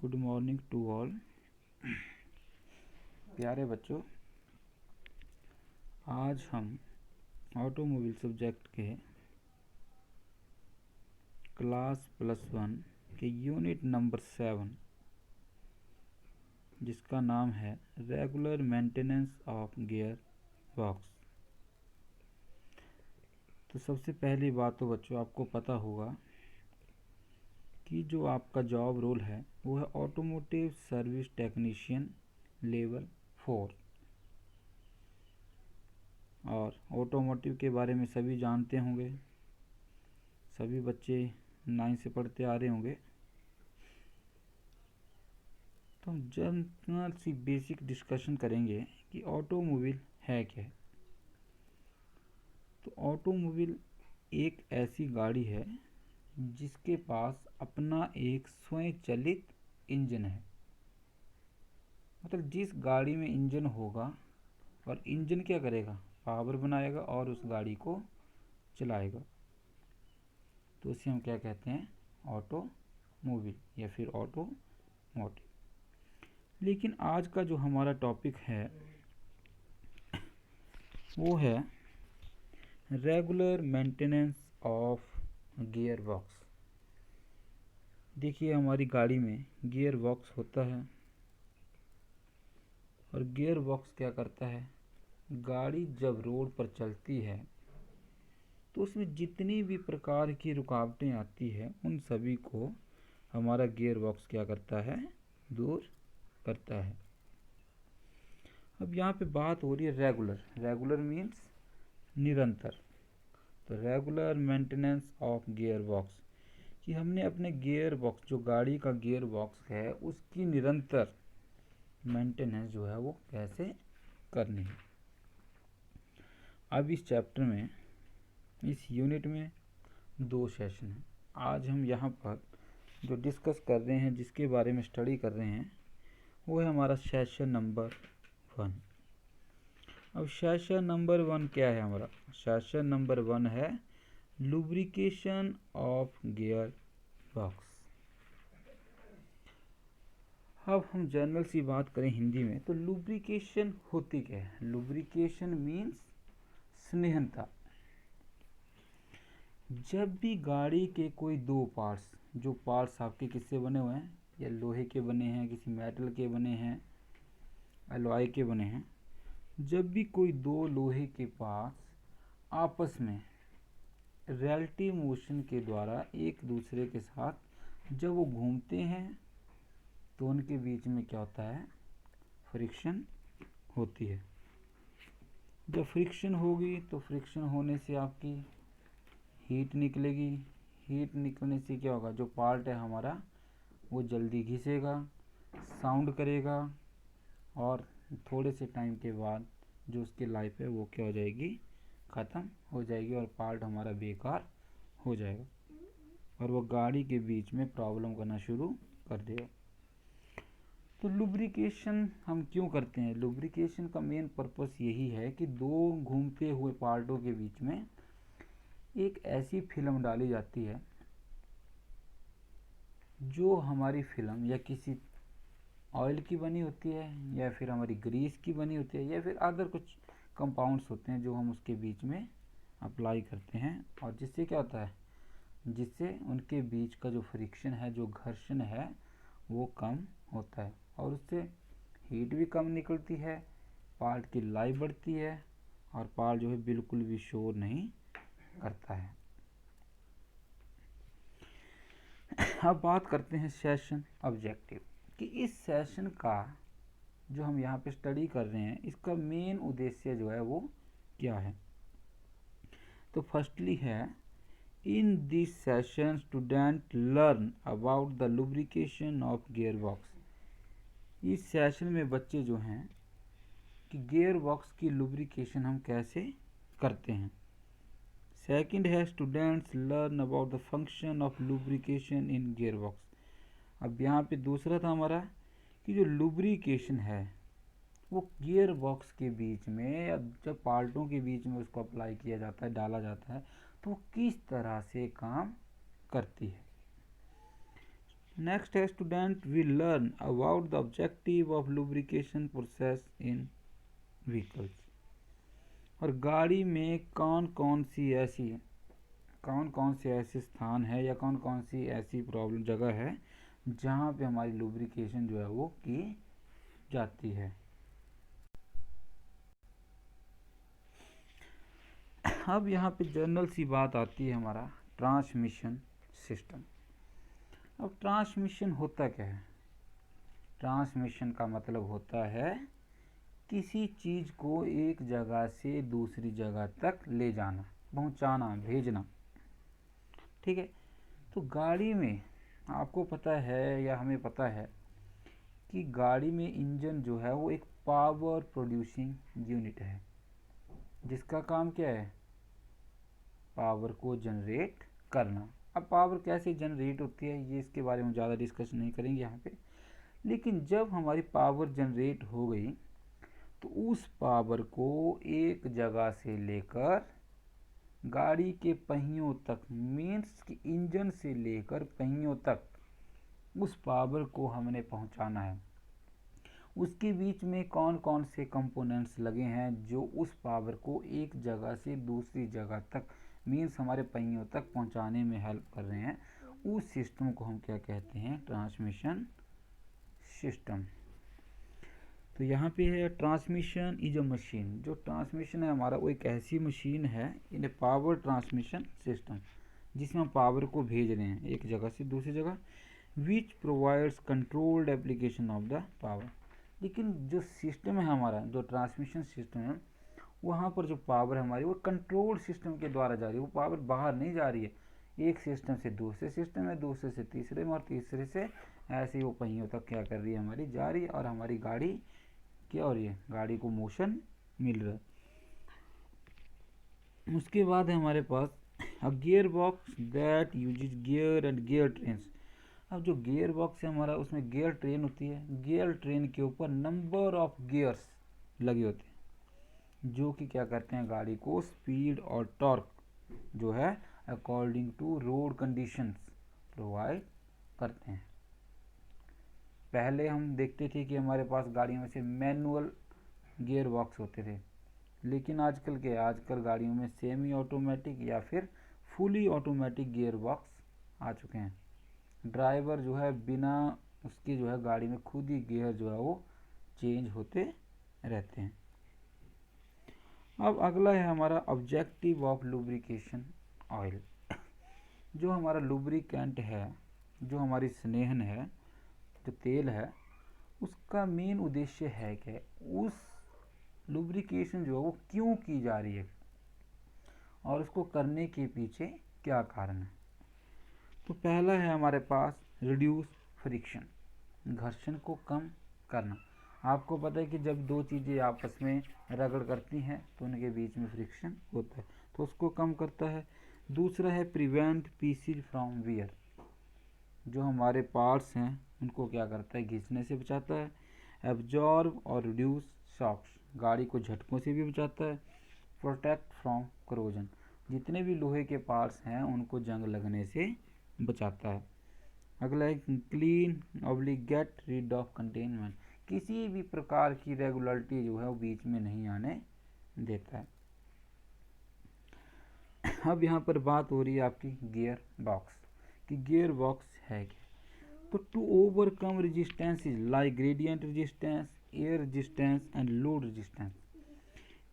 Good morning to all. प्यारे बच्चों, आज हम ऑटोमोबाइल सब्जेक्ट के क्लास +1 के यूनिट नंबर 7 जिसका नाम है regular maintenance of gear box. तो सबसे पहली बात तो बच्चों आपको पता होगा कि जो आपका जॉब रोल है वो है ऑटोमोटिव सर्विस टेक्नीशियन लेवल 4। और ऑटोमोटिव के बारे में सभी जानते होंगे, सभी बच्चे 9 से पढ़ते आ रहे होंगे। तो हम जनरल सी बेसिक डिस्कशन करेंगे कि ऑटोमोबाइल है क्या। तो ऑटोमोबाइल एक ऐसी गाड़ी है जिसके पास अपना एक स्वयं चलित इंजन है। मतलब जिस गाड़ी में इंजन होगा और इंजन क्या करेगा, पावर बनाएगा और उस गाड़ी को चलाएगा, तो उसे हम क्या कहते हैं, ऑटोमोबाइल या फिर ऑटोमोटिव। लेकिन आज का जो हमारा टॉपिक है वो है regular maintenance of gear box. देखिए हमारी गाड़ी में गियर बॉक्स होता है और गियर बॉक्स क्या करता है, गाड़ी जब रोड पर चलती है तो उसमें जितनी भी प्रकार की रुकावटें आती है उन सभी को हमारा गियर बॉक्स क्या करता है, दूर करता है। अब यहाँ पे बात हो रही है रेगुलर। रेगुलर मीन्स निरंतर। तो regular maintenance of gear box कि हमने अपने गियर बॉक्स, जो गाड़ी का गियर बॉक्स है, उसकी निरंतर मेंटेनेंस जो है वो कैसे करनी है। अब इस चैप्टर में, इस यूनिट में 2 सेशन हैं। आज हम यहाँ पर जो डिस्कस कर रहे हैं, जिसके बारे में स्टडी कर रहे हैं, वो है हमारा सेशन नंबर 1। अब सेशन नंबर 1 क्या है हमारा? सेशन नंबर 1 है लुब्रिकेशन ऑफ गियर बॉक्स। अब हम जनरल सी बात करें हिंदी में, तो लुब्रिकेशन होती क्या है? लुब्रिकेशन मीन्स स्नेहनता। जब भी गाड़ी के कोई 2 पार्ट्स, जो पार्ट्स आपके किससे बने हुए हैं, या लोहे के बने हैं, किसी मेटल के बने हैं, अलॉय के बने हैं, जब भी कोई 2 लोहे के पार्ट्स आपस में रिलेटिव मोशन के द्वारा एक दूसरे के साथ जब वो घूमते हैं तो उनके बीच में क्या होता है, फ्रिक्शन होती है। जब फ्रिक्शन होगी तो फ्रिक्शन होने से आपकी हीट निकलेगी। हीट निकलने से क्या होगा, जो पार्ट है हमारा वो जल्दी घिसेगा, साउंड करेगा और थोड़े से टाइम के बाद जो उसकी लाइफ है वो क्या हो जाएगी, ख़त्म हो जाएगी और पार्ट हमारा बेकार हो जाएगा और वो गाड़ी के बीच में प्रॉब्लम करना शुरू कर देगा। तो लुब्रिकेशन हम क्यों करते हैं? लुब्रिकेशन का मेन पर्पस यही है कि 2 घूमते हुए पार्टों के बीच में एक ऐसी फिल्म डाली जाती है जो हमारी फिल्म या किसी ऑयल की बनी होती है, या फिर हमारी ग्रीस की बनी होती है, या फिर अदर कुछ कंपाउंड्स होते हैं जो हम उसके बीच में अप्लाई करते हैं, और जिससे क्या होता है, जिससे उनके बीच का जो फ्रिक्शन है, जो घर्षण है, वो कम होता है और उससे हीट भी कम निकलती है, पार्ट की लाइफ बढ़ती है और पार्ट जो है बिल्कुल भी शोर नहीं करता है। अब बात करते हैं सेशन ऑब्जेक्टिव कि इस सेशन का जो हम यहाँ पे स्टडी कर रहे हैं, इसका मेन उद्देश्य जो है वो क्या है। तो फर्स्टली है, in this session student learn about the lubrication of gear box. इस सेशन में बच्चे जो हैं कि गियर बॉक्स की लुब्रिकेशन हम कैसे करते हैं। सेकंड है, students learn about the function of lubrication in gear box. अब यहाँ पे दूसरा था हमारा कि जो लुब्रिकेशन है वो गियर बॉक्स के बीच में या जब पार्टों के बीच में उसको अप्लाई किया जाता है, डाला जाता है, तो वो किस तरह से काम करती है। नेक्स्ट है student we learn about the objective of lubrication process in vehicles. और गाड़ी में कौन कौन से ऐसे स्थान है या कौन कौन सी ऐसी प्रॉब्लम जगह है जहाँ पे हमारी लुब्रिकेशन जो है वो की जाती है। अब यहाँ पे जनरल सी बात आती है हमारा ट्रांसमिशन सिस्टम। अब ट्रांसमिशन होता क्या है? ट्रांसमिशन का मतलब होता है किसी चीज़ को एक जगह से दूसरी जगह तक ले जाना, पहुंचाना, भेजना। ठीक है, तो गाड़ी में आपको पता है या हमें पता है कि गाड़ी में इंजन जो है वो एक पावर प्रोड्यूसिंग यूनिट है जिसका काम क्या है? पावर को जनरेट करना। अब पावर कैसे जनरेट होती है ये इसके बारे में ज़्यादा डिस्कस नहीं करेंगे यहाँ पे, लेकिन जब हमारी पावर जनरेट हो गई तो उस पावर को एक जगह से लेकर गाड़ी के पहियों तक, मीन्स कि इंजन से लेकर पहियों तक उस पावर को हमने पहुंचाना है। उसके बीच में कौन कौन से कंपोनेंट्स लगे हैं जो उस पावर को एक जगह से दूसरी जगह तक, मीन्स हमारे पहियों तक पहुंचाने में हेल्प कर रहे हैं, उस सिस्टम को हम क्या कहते हैं? Transmission system. तो यहाँ पे है ट्रांसमिशन इज अ मशीन। जो ट्रांसमिशन है हमारा वो एक ऐसी मशीन है इन ए पावर ट्रांसमिशन सिस्टम जिसमें हम पावर को भेज रहे हैं एक जगह से दूसरी जगह, which provides controlled application of the power. लेकिन जो सिस्टम है हमारा, जो ट्रांसमिशन सिस्टम है, वहाँ पर जो पावर है हमारी वो कंट्रोल सिस्टम के द्वारा जा रही है। वो पावर बाहर नहीं जा रही है, एक सिस्टम से दूसरे सिस्टम में, दूसरे से तीसरे में और तीसरे से ऐसे ही वो पहियों तक क्या कर रही है? हमारी जा रही है और हमारी गाड़ी क्या हो रही है? गाड़ी को मोशन मिल रहा है। उसके बाद है हमारे पास a gear box that uses gear and gear trains. अब जो गियर बॉक्स है हमारा उसमें गियर ट्रेन होती है। गियर ट्रेन के ऊपर नंबर ऑफ गियर्स लगे होते हैं जो कि क्या करते हैं? गाड़ी को स्पीड और टॉर्क जो है according to road conditions provide करते हैं। पहले हम देखते थे कि हमारे पास गाड़ियों में से मैनुअल गियर बॉक्स होते थे, लेकिन आजकल के आजकल गाड़ियों में सेमी ऑटोमेटिक या फिर फुली ऑटोमेटिक गियर बॉक्स आ चुके हैं। ड्राइवर जो है बिना उसके जो है गाड़ी में खुद ही गियर जो है वो चेंज होते रहते हैं। अब अगला है हमारा ऑब्जेक्टिव ऑफ लुब्रिकेशन ऑयल। जो हमारा लुब्रिकेंट है, जो हमारी स्नेहन है, जो तेल है, उसका मेन उद्देश्य है कि उस लुब्रिकेशन जो है वो क्यों की जा रही है और उसको करने के पीछे क्या कारण है। तो पहला है हमारे पास रिड्यूस फ्रिक्शन, घर्षण को कम करना। आपको पता है कि जब दो चीज़ें आपस में रगड़ करती हैं तो उनके बीच में फ्रिक्शन होता है, तो उसको कम करता है। दूसरा है प्रिवेंट पीसेज फ्रॉम वियर। जो हमारे पार्ट्स हैं उनको क्या करता है? घिसने से बचाता है। एब्जॉर्ब और रिड्यूस शॉक्स, गाड़ी को झटकों से भी बचाता है। प्रोटेक्ट फ्रॉम करोजन, जितने भी लोहे के पार्ट्स हैं उनको जंग लगने से बचाता है। अगला है clean oblique get rid of containment, किसी भी प्रकार की रेगुलरिटी जो है वो बीच में नहीं आने देता है। अब यहाँ पर बात हो रही है आपकी गियर बॉक्स कि गियर बॉक्स है क्या? तो to overcome resistances like gradient resistance, air resistance and load resistance.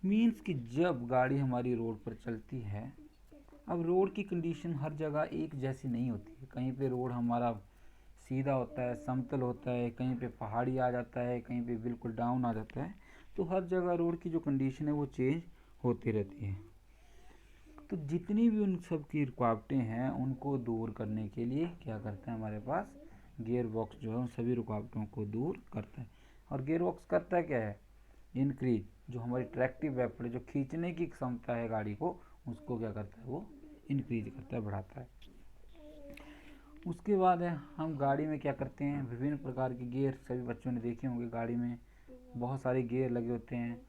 Means कि जब गाड़ी हमारी रोड पर चलती है, अब रोड की कंडीशन हर जगह एक जैसी नहीं होती है। कहीं पे रोड हमारा सीधा होता है, समतल होता है, कहीं पे पहाड़ी आ जाता है, कहीं पे बिल्कुल डाउन आ जाता है। तो हर जगह रोड की जो कंडीशन है वो चेंज होती रहती है। तो जितनी भी उन सब की रुकावटें हैं उनको दूर करने के लिए क्या करता है? हमारे पास गियर बॉक्स जो है उन सभी रुकावटों को दूर करता है। और गियर बॉक्स करता क्या है? इंक्रीज, जो हमारी ट्रैक्टिव वेपर, जो खींचने की क्षमता है गाड़ी को, उसको क्या करता है? वो इंक्रीज करता है, बढ़ाता है। उसके बाद है हम गाड़ी में क्या करते हैं? विभिन्न प्रकार के गियर सभी बच्चों ने देखे होंगे। गाड़ी में बहुत सारे गियर लगे होते हैं।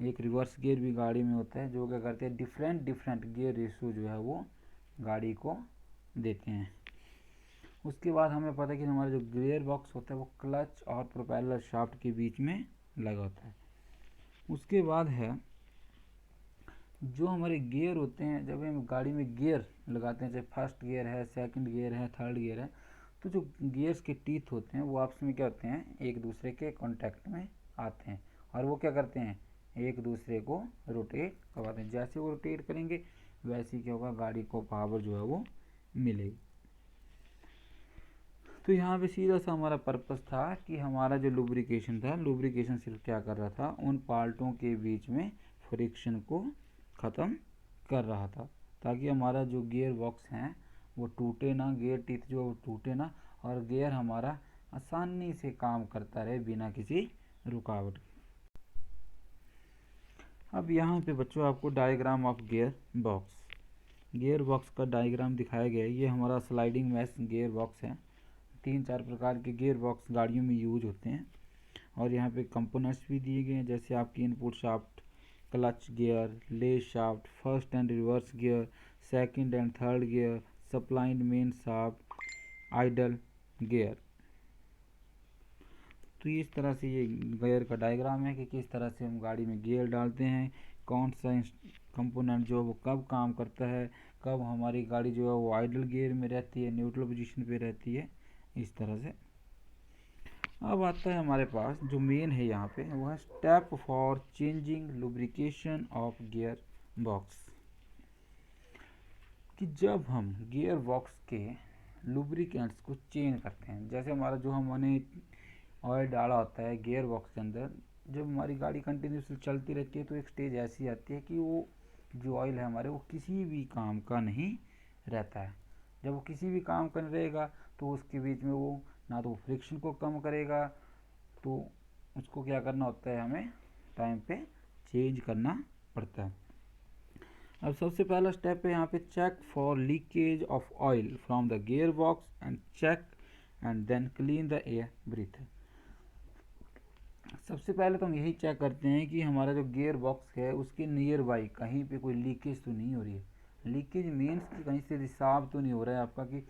एक रिवर्स गियर भी गाड़ी में होता है जो क्या करते हैं? डिफरेंट गियर रेशियो जो है वो गाड़ी को देते हैं। उसके बाद हमें पता है कि हमारा जो गियर बॉक्स होता है वो क्लच और प्रोपेलर शाफ्ट के बीच में लगा होता है। उसके बाद है जो हमारे गियर होते हैं, जब हम गाड़ी में गियर लगाते हैं, चाहे फर्स्ट गियर है, सेकंड गियर है, थर्ड गियर है, तो जो गियर्स के टीथ होते हैं वो आपस में क्या होते हैं, एक दूसरे के कांटेक्ट में आते हैं और वो क्या करते हैं, एक दूसरे को रोटेट करवाते हैं। जैसे वो रोटेट करेंगे वैसे ही क्या होगा, गाड़ी को पावर जो है वो मिलेगी। तो यहाँ पे सीधा सा हमारा पर्पस था कि हमारा जो लुब्रिकेशन था, लुब्रिकेशन सिर्फ क्या कर रहा था, उन पार्टों के बीच में फ्रिक्शन को ख़त्म कर रहा था, ताकि हमारा जो गियर बॉक्स है वो टूटे ना, गियर टीथ जो वो टूटे ना, और गियर हमारा आसानी से काम करता रहे बिना किसी रुकावट के। अब यहाँ पे बच्चों आपको डायग्राम ऑफ गियर बॉक्स का डायग्राम दिखाया गया है। ये हमारा स्लाइडिंग मैश गियर बॉक्स है। 3-4 प्रकार के गियर बॉक्स गाड़ियों में यूज होते हैं और यहाँ पे कंपोनेंट्स भी दिए गए हैं, जैसे आपकी input shaft, clutch gear, lay shaft, first and reverse gear, second and third gear, supply and main shaft, idle gear. तो इस तरह से ये गियर का डायग्राम है कि किस तरह से हम गाड़ी में गियर डालते हैं, कौन सा कंपोनेंट जो है वो कब काम करता है, कब हमारी गाड़ी जो है वो आइडल गियर में रहती है, न्यूट्रल पोजीशन पे रहती है, इस तरह से। अब आता है हमारे पास जो मेन है यहाँ पे, वो है step for changing lubrication of gear box. कि जब हम गियर बॉक्स के लुब्रिकेंट्स को चेंज करते हैं, जैसे हमारा जो हमने ऑयल डाला होता है गियर बॉक्स के अंदर, जब हमारी गाड़ी कंटिन्यूसली चलती रहती है तो एक स्टेज ऐसी आती है कि वो जो ऑयल है हमारे, वो किसी भी काम का नहीं रहता है। जब वो किसी भी काम का नहीं रहेगा तो उसके बीच में वो ना तो फ्रिक्शन को कम करेगा, तो उसको क्या करना होता है, हमें टाइम पे चेंज करना पड़ता है। अब सबसे पहला स्टेप है यहाँ पे, check for leakage of oil from the gear box and check and then clean the air breath. सबसे पहले तो हम यही चेक करते हैं कि हमारा जो गियर बॉक्स है उसके नियर बाई कहीं पे कोई लीकेज तो नहीं हो रही है। लीकेज मीन्स कि कहीं से रिसाव तो नहीं हो रहा है आपका, कि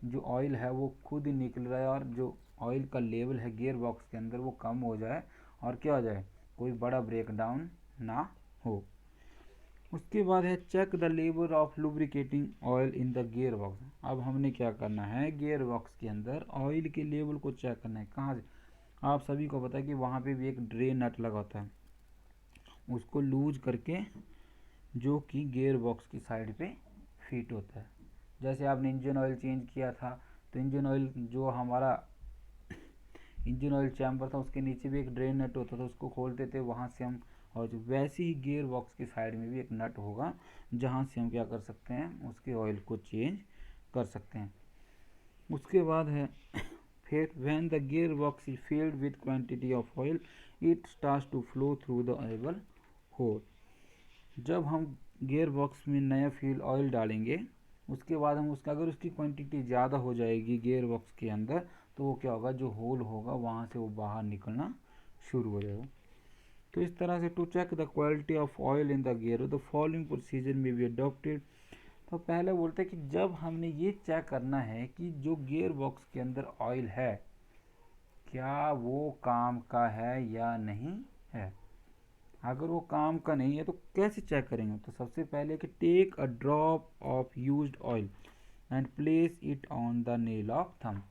जो ऑयल है वो खुद ही निकल रहा है और जो ऑयल का लेवल है गियर बॉक्स के अंदर वो कम हो जाए और क्या हो जाए, कोई बड़ा ब्रेक डाउन ना हो। उसके बाद है check the level of lubricating oil in the gear box. अब हमने क्या करना है, गियर बॉक्स के अंदर ऑयल के लेवल को चेक करना है। कहाँ से, आप सभी को पता है कि वहाँ पे भी एक ड्रेन नट लगा होता है, उसको लूज करके जो कि गियर बॉक्स की साइड पे फिट होता है। जैसे आपने इंजन ऑयल चेंज किया था तो इंजन ऑयल जो हमारा इंजन ऑयल चैम्बर था उसके नीचे भी एक ड्रेन नट होता था, उसको खोलते थे वहाँ से हम, और जो वैसे ही गियर बॉक्स की साइड में भी एक नट होगा जहाँ से हम क्या कर सकते हैं, उसके ऑयल को चेंज कर सकते हैं। उसके बाद है फिर when the gearbox is filled with quantity of oil it starts to flow through the oil hole। जब हम गियर बॉक्स में नया फ्यूल ऑयल डालेंगे उसके बाद हम उसका, अगर उसकी क्वांटिटी ज़्यादा हो जाएगी गियर बॉक्स के अंदर, तो वो क्या होगा, जो होल होगा वहाँ से वो बाहर निकलना शुरू हो जाएगा। तो इस तरह से to check the quality of oil in the gear the following procedure may be adopted. तो पहले बोलते हैं कि जब हमने ये चेक करना है कि जो गियर बॉक्स के अंदर ऑयल है क्या वो काम का है या नहीं है। अगर वो काम का नहीं है तो कैसे चेक करेंगे, तो सबसे पहले कि take a drop of used oil and place it on the nail of thumb.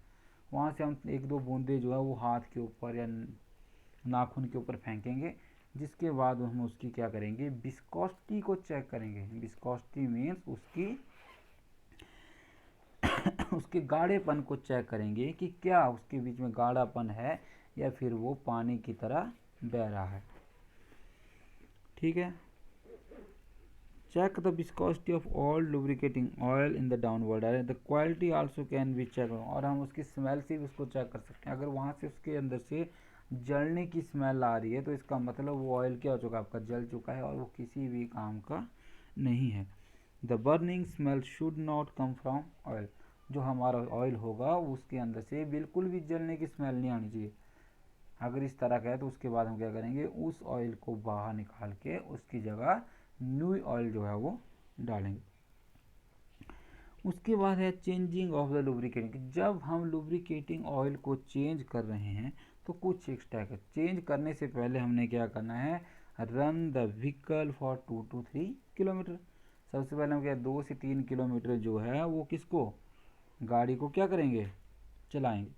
वहाँ से हम 1-2 बूंदे जो है वो हाथ के ऊपर या नाखून के ऊपर फेंकेंगे, जिसके बाद हम उसकी क्या करेंगे, विस्कोसिटी को चेक करेंगे। विस्कोसिटी मीन्स उसकी उसके गाढ़ेपन को चेक करेंगे कि क्या उसके बीच में गाढ़ापन है या फिर वो पानी की तरह बह रहा है। ठीक है, check the viscosity of all lubricating oil in the downward direction, the quality also can be check. और हम उसकी स्मेल से भी उसको चेक कर सकते हैं। अगर वहाँ से उसके अंदर से जलने की स्मेल आ रही है तो इसका मतलब वो ऑयल क्या हो चुका है, आपका जल चुका है और वो किसी भी काम का नहीं है। The burning smell should not come from oil. जो हमारा ऑयल होगा उसके अंदर से बिल्कुल भी जलने की स्मेल नहीं आनी चाहिए। अगर इस तरह का है तो उसके बाद हम क्या करेंगे, उस ऑयल को बाहर निकाल के उसकी जगह न्यू ऑयल जो है वो डालेंगे। उसके बाद है चेंजिंग ऑफ द लुब्रिकेटिंग। जब हम लुब्रिकेटिंग ऑयल को चेंज कर रहे हैं तो कुछ एक्स्ट्रा है। चेंज करने से पहले हमने क्या करना है, run the vehicle for 2 to 3 kilometre. सबसे पहले हम क्या 2 से 3 किलोमीटर जो है वो किसको, गाड़ी को क्या करेंगे, चलाएंगे।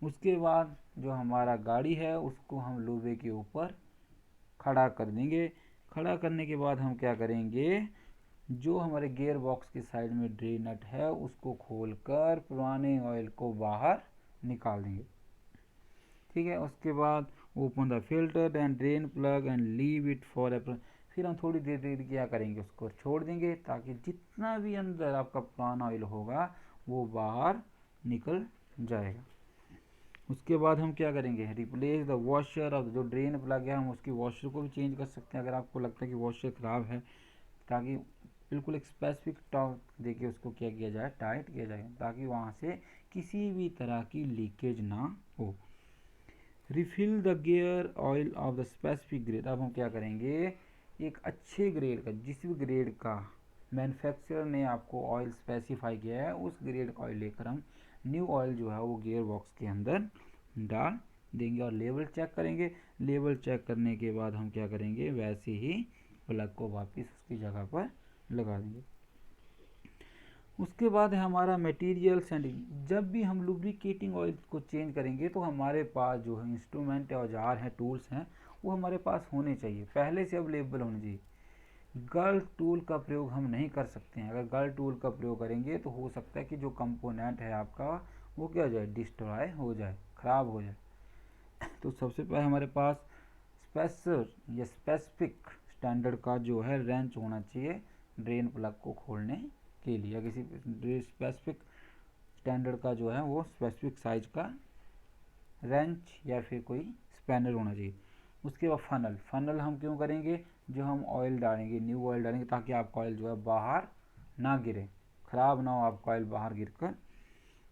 उसके बाद जो हमारा गाड़ी है उसको हम लोहे के ऊपर खड़ा कर देंगे। खड़ा करने के बाद हम क्या करेंगे, जो हमारे गियर बॉक्स के साइड में ड्रेन नट है उसको खोलकर पुराने ऑयल को बाहर निकाल देंगे। ठीक है, उसके बाद open the filter and drain plug and leave it for फिर हम थोड़ी देर क्या करेंगे, उसको छोड़ देंगे ताकि जितना भी अंदर आपका पुराना ऑयल होगा वो बाहर निकल जाएगा। उसके बाद हम क्या करेंगे, रिप्लेस द वॉशर ऑफ जो ड्रेन प्लग है, हम उसकी वॉशर को भी चेंज कर सकते हैं अगर आपको लगता है कि वॉशर ख़राब है, ताकि बिल्कुल एक स्पेसिफिक टॉर्क देके उसको क्या किया जाए, टाइट किया जाए, ताकि वहाँ से किसी भी तरह की लीकेज ना हो। Refill the gear oil of the specific grade. अब हम क्या करेंगे, एक अच्छे ग्रेड का, जिस भी ग्रेड का मैन्युफैक्चरर ने आपको ऑयल स्पेसिफाई किया है उस ग्रेड का ऑयल लेकर हम न्यू ऑयल जो है वो गियर बॉक्स के अंदर डाल देंगे और लेवल चेक करेंगे। लेवल चेक करने के बाद हम क्या करेंगे, वैसे ही प्लग को वापस उसकी जगह पर लगा देंगे। उसके बाद है हमारा मटेरियल सेंडिंग। जब भी हम लुब्रिकेटिंग ऑयल को चेंज करेंगे तो हमारे पास जो है इंस्ट्रूमेंट औजार हैं, टूल्स हैं, वो हमारे पास होने चाहिए, पहले से अवेलेबल होने चाहिए। गर्ल टूल का प्रयोग हम नहीं कर सकते हैं। अगर गर्ल टूल का प्रयोग करेंगे तो हो सकता है कि जो कंपोनेंट है आपका वो क्या हो जाए, डिस्ट्रॉय हो जाए, ख़राब हो जाए। तो सबसे पहले हमारे पास स्पेशल या स्पेसिफिक स्टैंडर्ड का जो है रेंच होना चाहिए ड्रेन प्लग को खोलने के लिए, या किसी स्पेसिफिक स्टैंडर्ड का जो है वो स्पेसिफिक साइज का रेंच या फिर कोई स्पैनर होना चाहिए। उसके बाद फनल। फनल हम क्यों करेंगे, जो हम ऑयल डालेंगे, न्यू ऑयल डालेंगे, ताकि आपका ऑयल जो है बाहर ना गिरे, ख़राब ना हो आपका ऑयल बाहर गिर कर।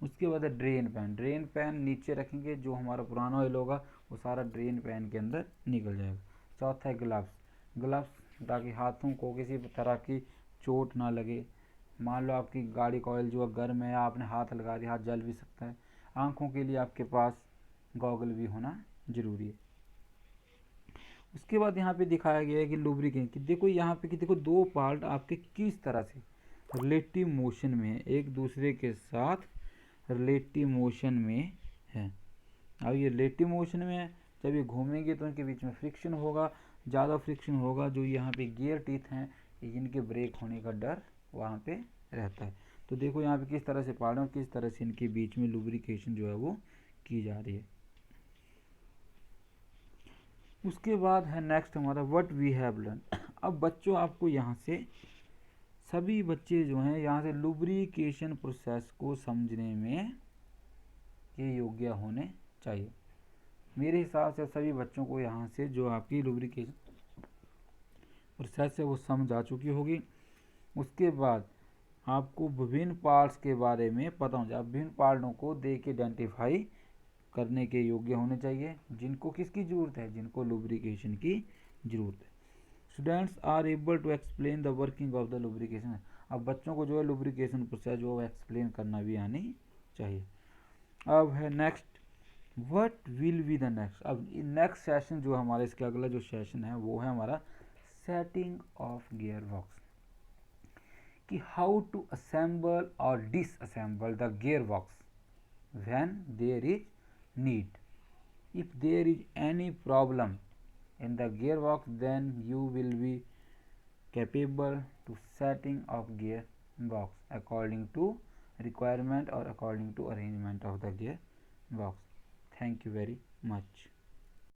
उसके बाद है ड्रेन पैन। ड्रेन पैन नीचे रखेंगे, जो हमारा पुराना ऑयल होगा वो सारा ड्रेन पैन के अंदर निकल जाएगा। चौथा है ग्लव्स। ग्लव्स ताकि हाथों को किसी तरह की चोट ना लगे। मान लो आपकी गाड़ी का ऑयल जो है गर्म है, आपने हाथ लगा दिया, हाथ जल भी सकता है। आँखों के लिए आपके पास गॉगल भी होना ज़रूरी है। उसके बाद यहाँ पे दिखाया गया है कि लुब्रिकेंट कि देखो यहाँ पे कि देखो दो पार्ट आपके किस तरह से रिलेटिव मोशन में है, एक दूसरे के साथ रिलेटिव मोशन में है। अब ये रिलेटिव मोशन में है, जब ये घूमेंगे तो इनके बीच में फ्रिक्शन होगा, ज़्यादा फ्रिक्शन होगा, जो यहाँ पे गियर टीथ हैं इनके ब्रेक होने का डर वहाँ पे रहता है। तो देखो यहाँ पे किस तरह से पार्ट है, किस तरह से इनके बीच में लुब्रिकेशन जो है वो की जा रही है। उसके बाद है नेक्स्ट हमारा व्हाट वी हैव लर्न। अब बच्चों आपको यहाँ से सभी बच्चे जो हैं यहाँ से लुब्रिकेशन प्रोसेस को समझने में ये योग्य होने चाहिए। मेरे हिसाब से सभी बच्चों को यहाँ से जो आपकी लुब्रिकेशन प्रोसेस है वो समझ आ चुकी होगी। उसके बाद आपको विभिन्न पार्ट्स के बारे में पता हो जाए, विभिन्न पार्टों को देख के आइडेंटिफाई करने के योग्य होने चाहिए, जिनको किसकी ज़रूरत है, जिनको लुब्रिकेशन की ज़रूरत है। Students are able to explain the working of the lubrication. अब बच्चों को जो है लुब्रिकेशन प्रोसेस जो है एक्सप्लेन करना भी आनी चाहिए। अब है next, what will be the next. अब नेक्स्ट सेशन जो हमारा, इसका अगला जो सेशन है वो है हमारा सेटिंग ऑफ गियर बॉक्स, कि हाउ टू असेंबल और disassemble the gear box when there is need. If there is any problem in the gearbox, then you will be capable to setting of gearbox according to requirement or according to arrangement of the gearbox. Thank you very much.